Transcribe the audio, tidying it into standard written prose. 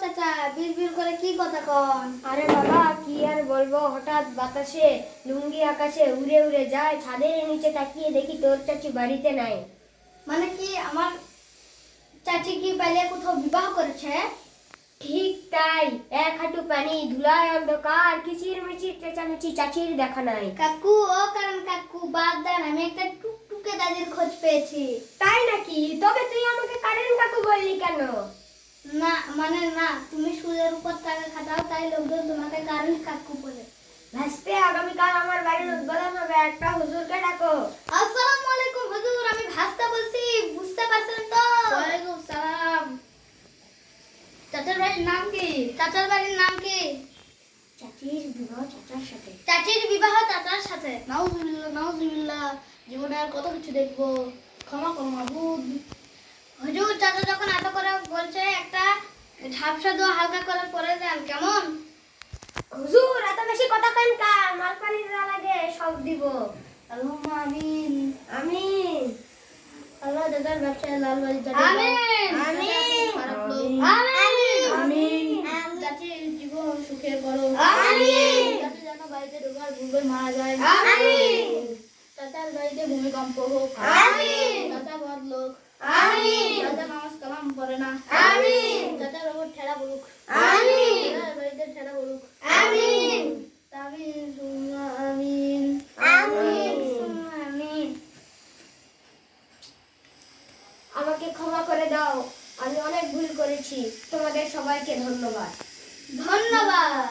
চাচা বিড়বিড় করে কি কথা কন? আরে বাবা কি আর বলবো, হঠাৎ বাতাসে লুঙ্গি আকাশে উড়ে উড়ে যায়, ছাদের নিচে তাকিয়ে দেখি তোর চাচি বাড়িতে নাই। মানে কি আমার চাচি কি পাইলে কোথাও বিবাহ করেছে? ঠিক তাই, এক হাঁটু পানি, ধুলায় অন্ধকার, কিচির মিচির চেঁচামেচি, চাচির দেখা নাই। কাকু ও কারণ কাকু বাদ দেন, আমি একটা টুকটুকে দাদির খোঁজ পেয়েছি। তাই নাকি? তবে তুই আমাকে কারেন্ট কাকু বললি কেন? না মানে না, তুমি সুদের উপর টাকা খাটাও তাই লোকজন তোমাকে কারণ কাকু বলে। ভাসতে আগামীকাল আমার বাড়ির উদ্বোধন হবে, একটা হুজুরকে ডাকো। আসসালামু আলাইকুম হুজুর, আমি ভাস্তা বলছি, বুঝতে পারছেন তো? ওয়ালাইকুম সালাম। চাচার বাড়ির নাম কি? চাচার বাড়ির নাম কি? চাচির বিবাহ চাচার সাথে। চাচির বিবাহ চাচার সাথে। নাউজুবিল্লাহ নাউজুবিল্লাহ, জীবনে আর কত কিছু দেখবো, ক্ষমা করো মাবুদ। হুজুর চাচা যখন এত করে বলছে একটা ঝাপসা দোয়া হালকা করে পড়ে দেন কেমন? হুজুর এত বেশি কথা কেন কার? মাল পানি যা লাগে সব দিব। আল্লাহুম্মা আমিন। আমিন। আল্লাহ দাদার ব্যবসায় লাল বাড়ি আমিন। আমিন। আমিন। চাচির জীবন সুখে করো। আমিন। চাচি যেন বাড়িতে ঢোকার পূর্বে মারা যায়। আমিন। চাচার বাড়িতে ভূমিকম্প হোক। আমিন। চাচা বদ লোক। আমিন। চাচা নামাজ কালাম পড়ে না। আমিন। চাচার ওপর ঠেলা পড়ুক। আমিন। চাচার বাড়িতে ঠেলা পড়ুক। আমিন। আমিন সুম্মা আমিন। আমিন। সুম্মা আমিন। আমাকে ক্ষমা করে দাও, আমি অনেক ভুল করেছি। তোমাদের সবাইকে ধন্যবাদ। ধন্যবাদ।